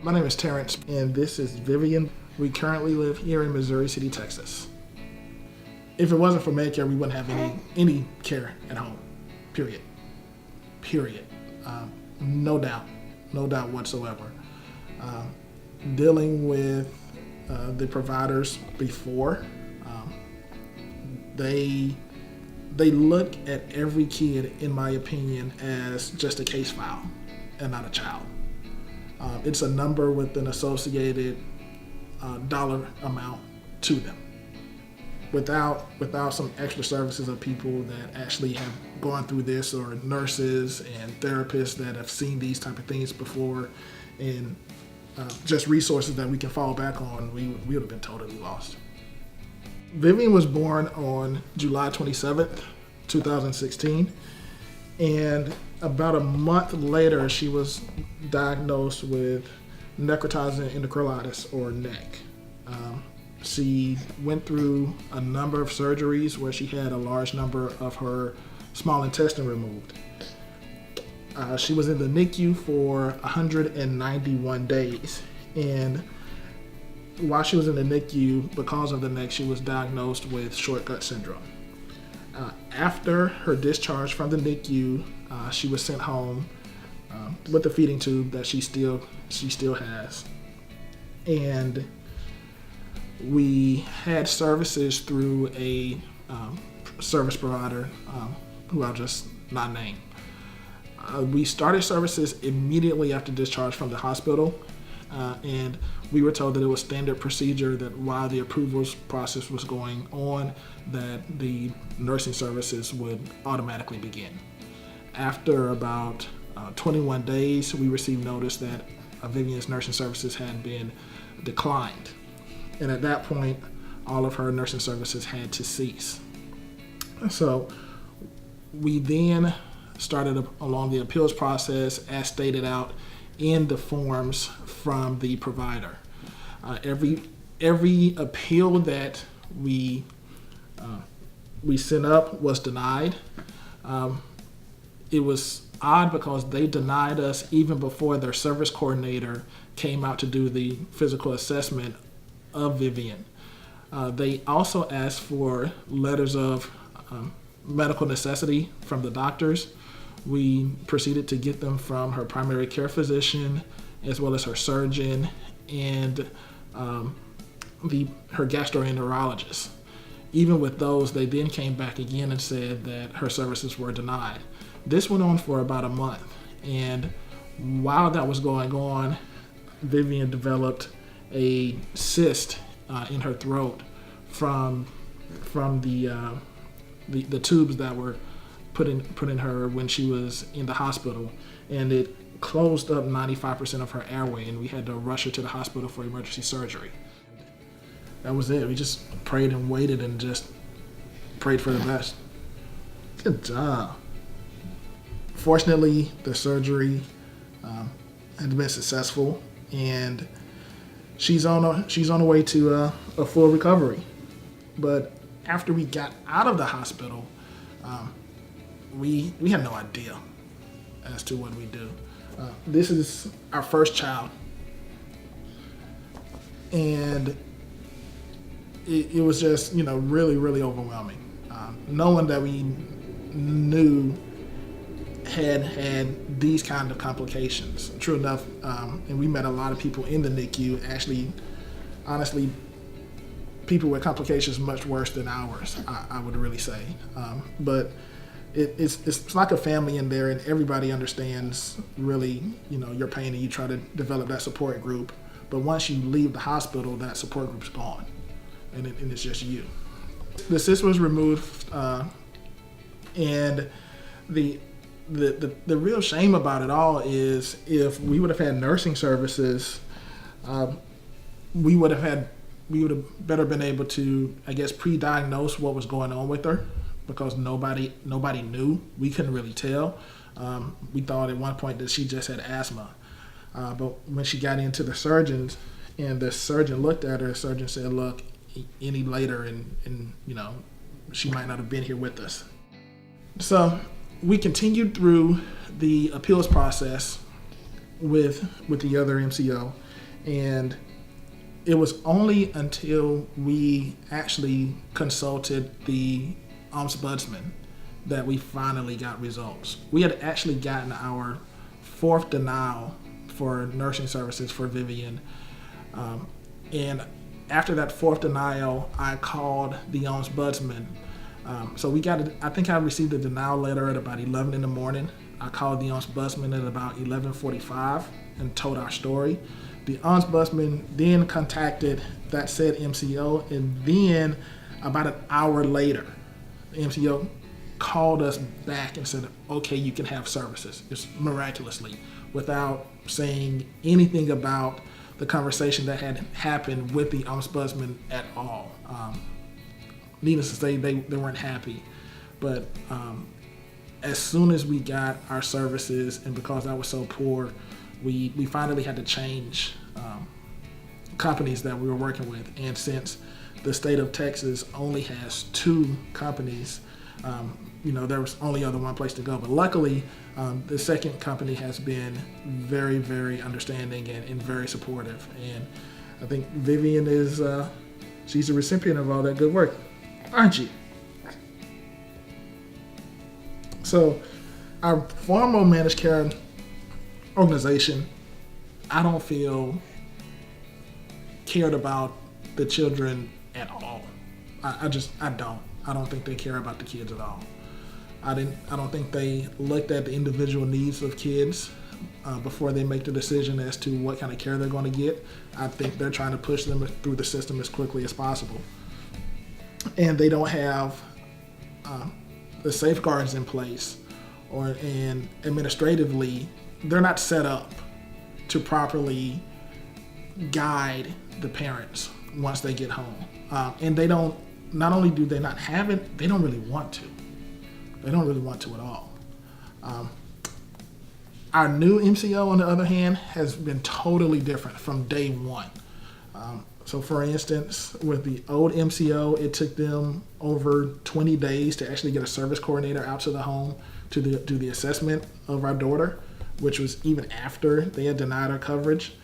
My name is Terrence, and this is Vivian. We currently live here in Missouri City, Texas. If it wasn't for MedCare, we wouldn't have any care at home, period. No doubt whatsoever. Dealing with the providers before, they look at every kid, in my opinion, as just a case file and not a child. It's a number with an associated dollar amount to them. Without some extra services of people that actually have gone through this, or nurses and therapists that have seen these type of things before, and just resources that we can fall back on, we would have been totally lost. Vivian was born on July 27th, 2016, and about a month later, she was diagnosed with necrotizing endocarditis, or NEC. She went through a number of surgeries where she had a large number of her small intestine removed. She was in the NICU for 191 days, and while she was in the NICU, because of the NEC, she was diagnosed with short gut syndrome. After her discharge from the NICU, she was sent home with the feeding tube that she still has, and we had services through a service provider who I'll just not name. We started services immediately after discharge from the hospital, and we were told that it was standard procedure that while the approvals process was going on, that the nursing services would automatically begin. After about 21 days, we received notice that Vivian's nursing services had been declined. And at that point, all of her nursing services had to cease. So we then started along the appeals process as stated out in the forms from the provider. Every appeal that we sent up was denied. It was odd because they denied us even before their service coordinator came out to do the physical assessment of Vivian. They also asked for letters of medical necessity from the doctors. We proceeded to get them from her primary care physician, as well as her surgeon, and her gastroenterologist. Even with those, they then came back again and said that her services were denied. This went on for about a month, and while that was going on, Vivian developed a cyst in her throat from the tubes that were put in her when she was in the hospital, and it closed up 95% of her airway, and we had to rush her to the hospital for emergency surgery. That was it. We just prayed and waited and just prayed for the best. Good job. Fortunately, the surgery had been successful, and she's on her way to a full recovery. But after we got out of the hospital, we had no idea as to what we do. This is our first child, and it was just really overwhelming. No one that we knew had these kind of complications. True enough, and we met a lot of people in the NICU. Actually, honestly, people with complications much worse than ours, I would really say. But it's like a family in there, and everybody understands really your pain, and you try to develop that support group. But once you leave the hospital, that support group's gone, and it's just you. The cyst was removed, and the real shame about it all is if we would have had nursing services, we would have better been able to, I guess, pre-diagnose what was going on with her, because nobody knew. We couldn't really tell. We thought at one point that she just had asthma, but when she got into the surgeons, and the surgeon looked at her, the surgeon said, "Look, any later, and she might not have been here with us." So we continued through the appeals process with the other MCO, And it was only until we actually consulted the ombudsman that we finally got results. We had actually gotten our 4th denial for nursing services for Vivian. And after that 4th denial, I called the ombudsman. So I think I received a denial letter at about 11 in the morning. I called the ombudsman at about 11:45 and told our story. The ombudsman then contacted that said MCO, and then about an hour later, the MCO called us back and said, okay, you can have services, just miraculously, without saying anything about the conversation that had happened with the ombudsman at all. Needless to say, they weren't happy. But as soon as we got our services, and because I was so poor, we finally had to change companies that we were working with. And since the state of Texas only has 2 companies, there was only other one place to go. But luckily, the second company has been very, very understanding and very supportive. And I think Vivian she's a recipient of all that good work, aren't she? So our formal managed care organization, I don't feel cared about the children at all. I don't. I don't think they care about the kids at all. I don't think they looked at the individual needs of kids before they make the decision as to what kind of care they're going to get. I think they're trying to push them through the system as quickly as possible. And they don't have the safeguards in place, and administratively, they're not set up to properly guide the parents once they get home. And they don't, not only do they not have it, they don't really want to. They don't really want to at all. Our new MCO, on the other hand, has been totally different from day one. So for instance, with the old MCO, it took them over 20 days to actually get a service coordinator out to the home to do the assessment of our daughter, which was even after they had denied our coverage.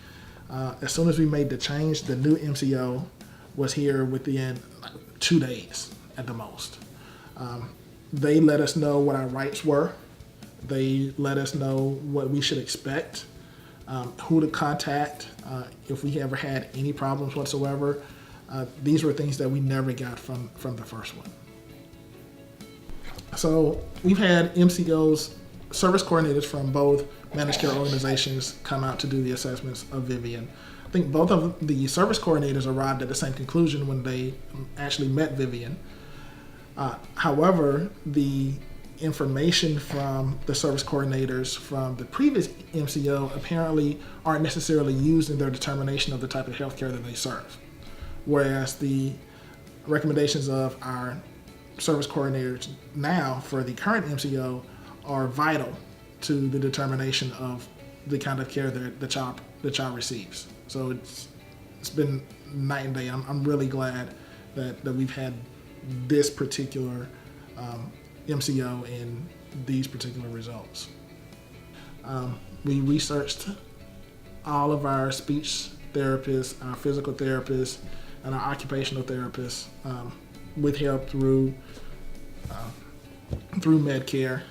As soon as we made the change, the new MCO was here within 2 days at the most. They let us know what our rights were. They let us know what we should expect, who to contact if we ever had any problems whatsoever. These were things that we never got from the first one. So we've had MCOs, service coordinators from both managed care organizations come out to do the assessments of Vivian. I think both of the service coordinators arrived at the same conclusion when they actually met Vivian. However, the information from the service coordinators from the previous MCO apparently aren't necessarily used in their determination of the type of healthcare that they serve. Whereas the recommendations of our service coordinators now for the current MCO are vital to the determination of the kind of care that the child receives. So it's been night and day. I'm really glad that we've had this particular MCO and these particular results. We researched all of our speech therapists, our physical therapists, and our occupational therapists with help through MedCare.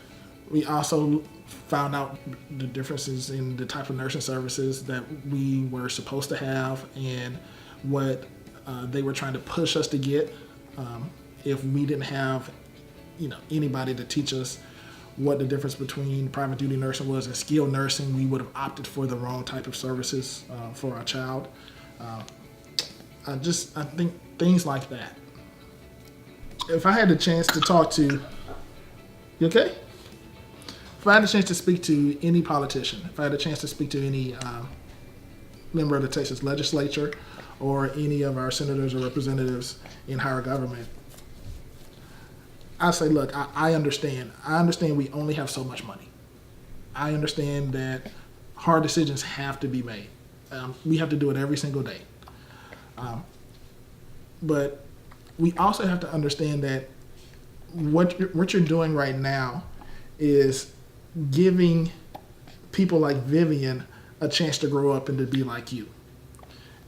We also found out the differences in the type of nursing services that we were supposed to have and what they were trying to push us to get. If we didn't have anybody to teach us what the difference between private duty nursing was and skilled nursing, we would have opted for the wrong type of services for our child. I think things like that. If I had the chance to talk to, you okay? If I had a chance to speak to any politician, if I had a chance to speak to any member of the Texas legislature or any of our senators or representatives in higher government, I say, look, I understand. I understand we only have so much money. I understand that hard decisions have to be made. We have to do it every single day. But we also have to understand that what you're doing right now is giving people like Vivian a chance to grow up and to be like you.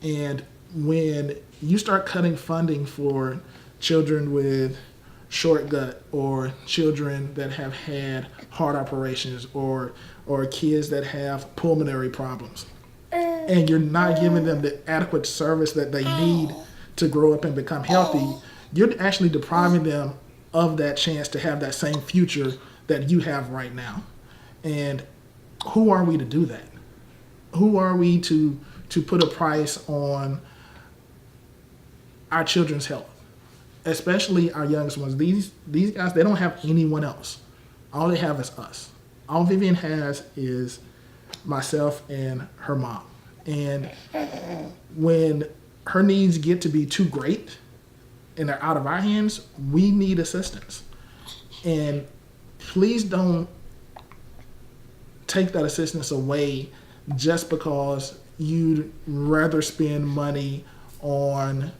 And when you start cutting funding for children with short gut, or children that have had heart operations, or kids that have pulmonary problems, and you're not giving them the adequate service that they need to grow up and become healthy, you're actually depriving them of that chance to have that same future that you have right now. And who are we to do that? Who are we to put a price on our children's health, especially our youngest ones? These guys, they don't have anyone else. All they have is us. All Vivian has is myself and her mom. And when her needs get to be too great and they're out of our hands, we need assistance. And please don't take that assistance away just because you'd rather spend money on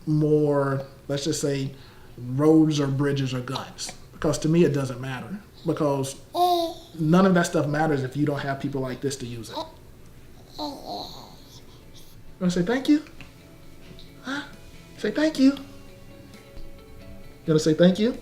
more, let's just say, roads or bridges or guns. Because to me, it doesn't matter. Because none of that stuff matters if you don't have people like this to use it. You want to say thank you? Huh? Say thank you. You want to say thank you?